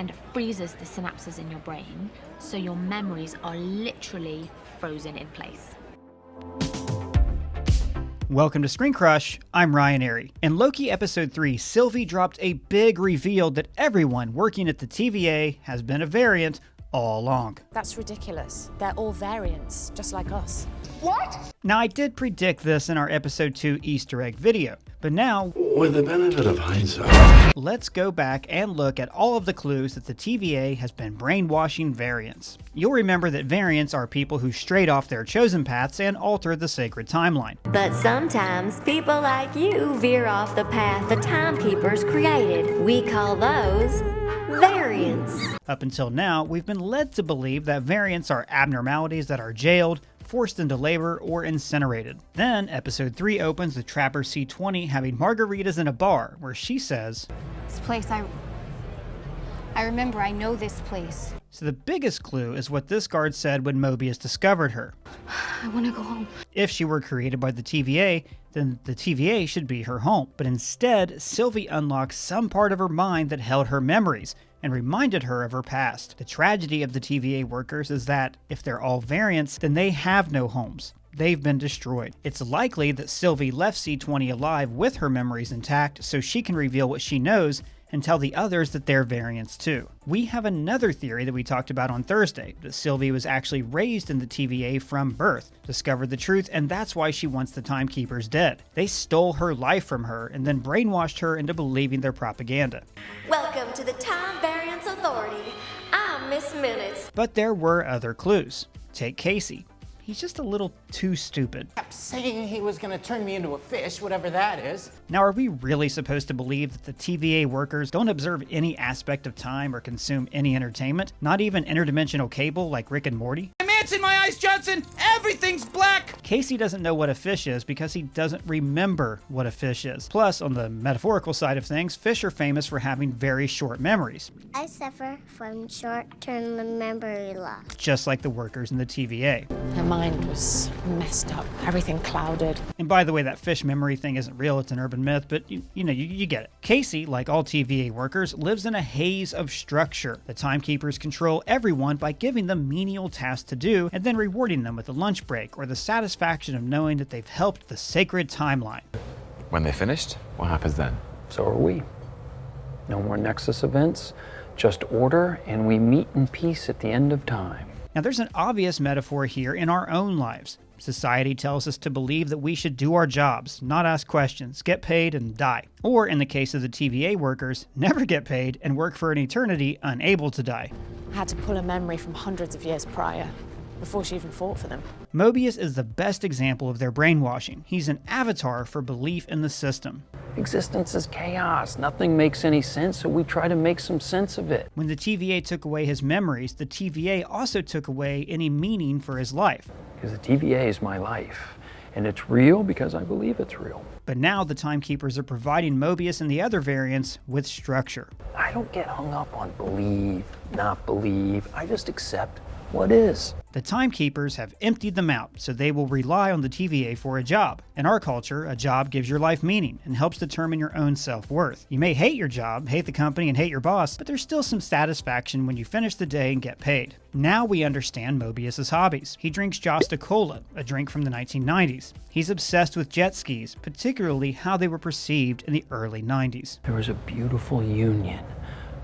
and freezes the synapses in your brain, so your memories are literally frozen in place. Welcome to ScreenCrush, I'm Ryan Airy. In Loki Episode 3, Sylvie dropped a big reveal that everyone working at the TVA has been a variant all along. That's ridiculous. They're all variants, just like us. What? Now, I did predict this in our Episode 2 Easter egg video, but now, with the benefit of hindsight, let's go back and look at all of the clues that the TVA has been brainwashing variants. You'll remember that variants are people who strayed off their chosen paths and alter the sacred timeline. But sometimes people like you veer off the path the timekeepers created. We call those variants. Up until now, we've been led to believe that variants are abnormalities that are jailed, forced into labor, or incinerated. Then, Episode 3 opens with Trapper C20 having margaritas in a bar, where she says, "This place, I remember, I know this place." So the biggest clue is what this guard said when Mobius discovered her. I want to go home. If she were created by the TVA, then the TVA should be her home. But instead, Sylvie unlocked some part of her mind that held her memories and reminded her of her past. The tragedy of the TVA workers is that if they're all variants, then they have no homes. They've been destroyed. It's likely that Sylvie left C20 alive with her memories intact so she can reveal what she knows and tell the others that they're variants too. We have another theory that we talked about on Thursday, that Sylvie was actually raised in the TVA from birth, discovered the truth, and that's why she wants the timekeepers dead. They stole her life from her and then brainwashed her into believing their propaganda. Welcome to the Time Variance Authority. I'm Miss Minutes. But there were other clues. Take Casey. He's just a little too stupid. Kept saying he was gonna turn me into a fish, whatever that is. Now, are we really supposed to believe that the TVA workers don't observe any aspect of time or consume any entertainment? Not even interdimensional cable like Rick and Morty? I'm ants in my eyes, Johnson! Everything's black! Casey doesn't know what a fish is because he doesn't remember what a fish is. Plus, on the metaphorical side of things, fish are famous for having very short memories. I suffer from short-term memory loss. Just like the workers in the TVA. Her mind was messed up, everything clouded. And by the way, that fish memory thing isn't real, it's an urban myth, but you get it. Casey, like all TVA workers, lives in a haze of structure. The timekeepers control everyone by giving them menial tasks to do and then rewarding them with a lunch break or the satisfaction of knowing that they've helped the sacred timeline. When they're finished, what happens then? So are we. No more Nexus events, just order, and we meet in peace at the end of time. Now, there's an obvious metaphor here in our own lives. Society tells us to believe that we should do our jobs, not ask questions, get paid, and die. Or, in the case of the TVA workers, never get paid and work for an eternity unable to die. I had to pull a memory from hundreds of years prior, before she even fought for them. Mobius is the best example of their brainwashing. He's an avatar for belief in the system. Existence is chaos. Nothing makes any sense, so we try to make some sense of it. When the TVA took away his memories, the TVA also took away any meaning for his life. Because the TVA is my life, and it's real because I believe it's real. But now the timekeepers are providing Mobius and the other variants with structure. I don't get hung up on believe, not believe. I just accept what is. The timekeepers have emptied them out, so they will rely on the TVA for a job. In our culture, a job gives your life meaning and helps determine your own self-worth. You may hate your job, hate the company, and hate your boss, but there's still some satisfaction when you finish the day and get paid. Now we understand Mobius's hobbies. He drinks Josta Cola, a drink from the 1990s. He's obsessed with jet skis, particularly how they were perceived in the early 90s. There was a beautiful union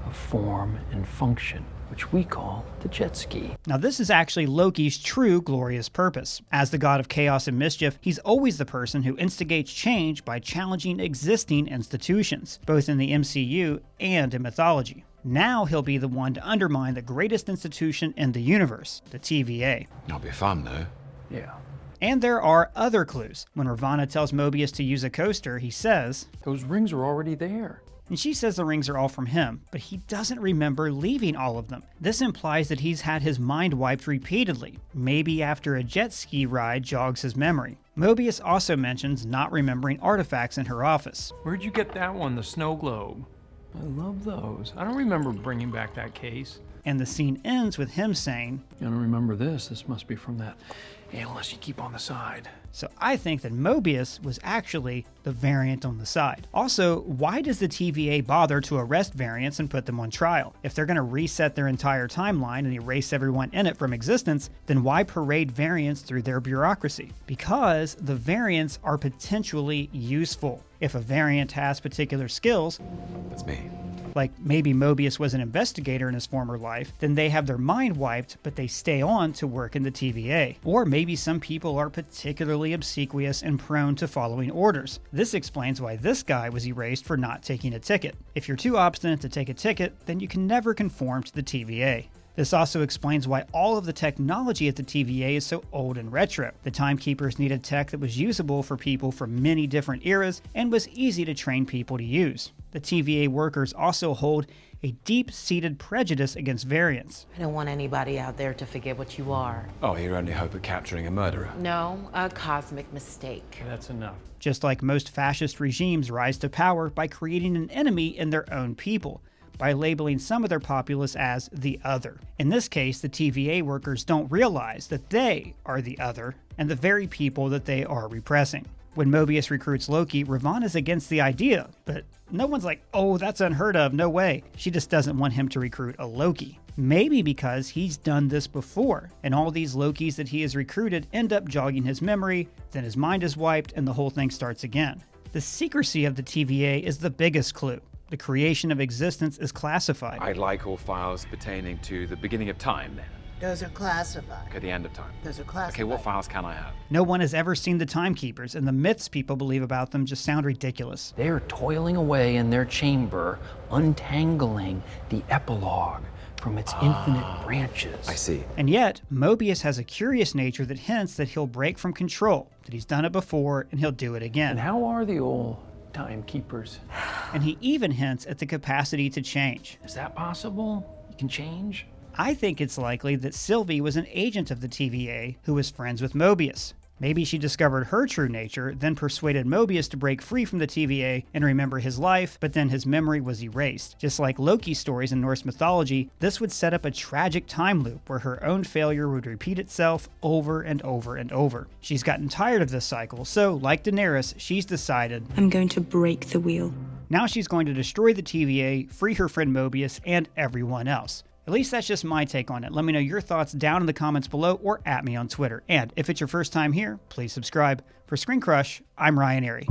of form and function, which we call the jet ski. Now, this is actually Loki's true glorious purpose. As the god of chaos and mischief, he's always the person who instigates change by challenging existing institutions, both in the MCU and in mythology. Now he'll be the one to undermine the greatest institution in the universe, the TVA. That'll be fun, though. Yeah. And there are other clues. When Ravana tells Mobius to use a coaster, he says, "Those rings are already there." And she says the rings are all from him, but he doesn't remember leaving all of them. This implies that he's had his mind wiped repeatedly, maybe after a jet ski ride jogs his memory. Mobius also mentions not remembering artifacts in her office. Where'd you get that one, the snow globe? I love those. I don't remember bringing back that case. And the scene ends with him saying, I don't remember this. This must be from that analyst you keep on the side. So I think that Mobius was actually the variant on the side. Also, why does the TVA bother to arrest variants and put them on trial? If they're going to reset their entire timeline and erase everyone in it from existence, then why parade variants through their bureaucracy? Because the variants are potentially useful. If a variant has particular skills, That's me. like maybe Mobius was an investigator in his former life, then they have their mind wiped, but they stay on to work in the TVA. Or maybe some people are particularly obsequious and prone to following orders. This explains why this guy was erased for not taking a ticket. If you're too obstinate to take a ticket, then you can never conform to the TVA. This also explains why all of the technology at the TVA is so old and retro. The timekeepers needed tech that was usable for people from many different eras and was easy to train people to use. The TVA workers also hold a deep-seated prejudice against variants. I don't want anybody out there to forget what you are. Oh, your only hope of capturing a murderer? No, a cosmic mistake. That's enough. Just like most fascist regimes rise to power by creating an enemy in their own people, by labeling some of their populace as the other. In this case, the TVA workers don't realize that they are the other and the very people that they are repressing. When Mobius recruits Loki, Ravana's against the idea, but no one's like, oh, that's unheard of, no way. She just doesn't want him to recruit a Loki. Maybe because he's done this before, and all these Lokis that he has recruited end up jogging his memory, then his mind is wiped, and the whole thing starts again. The secrecy of the TVA is the biggest clue. The creation of existence is classified. I'd like all files pertaining to the beginning of time, then. Those are classified. Okay, the end of time. Those are classified. Okay, what files can I have? No one has ever seen the timekeepers, and the myths people believe about them just sound ridiculous. They're toiling away in their chamber, untangling the epilogue from its infinite branches. I see. And yet, Mobius has a curious nature that hints that he'll break from control, that he's done it before, and he'll do it again. And how are the old timekeepers? And he even hints at the capacity to change. Is that possible? You can change? I think it's likely that Sylvie was an agent of the TVA who was friends with Mobius. Maybe she discovered her true nature, then persuaded Mobius to break free from the TVA and remember his life, but then his memory was erased. Just like Loki's stories in Norse mythology, this would set up a tragic time loop where her own failure would repeat itself over and over and over. She's gotten tired of this cycle, so like Daenerys, she's decided, I'm going to break the wheel. Now she's going to destroy the TVA, free her friend Mobius, and everyone else. At least that's just my take on it. Let me know your thoughts down in the comments below or at me on Twitter. And if it's your first time here, please subscribe. For ScreenCrush, I'm Ryan Airy.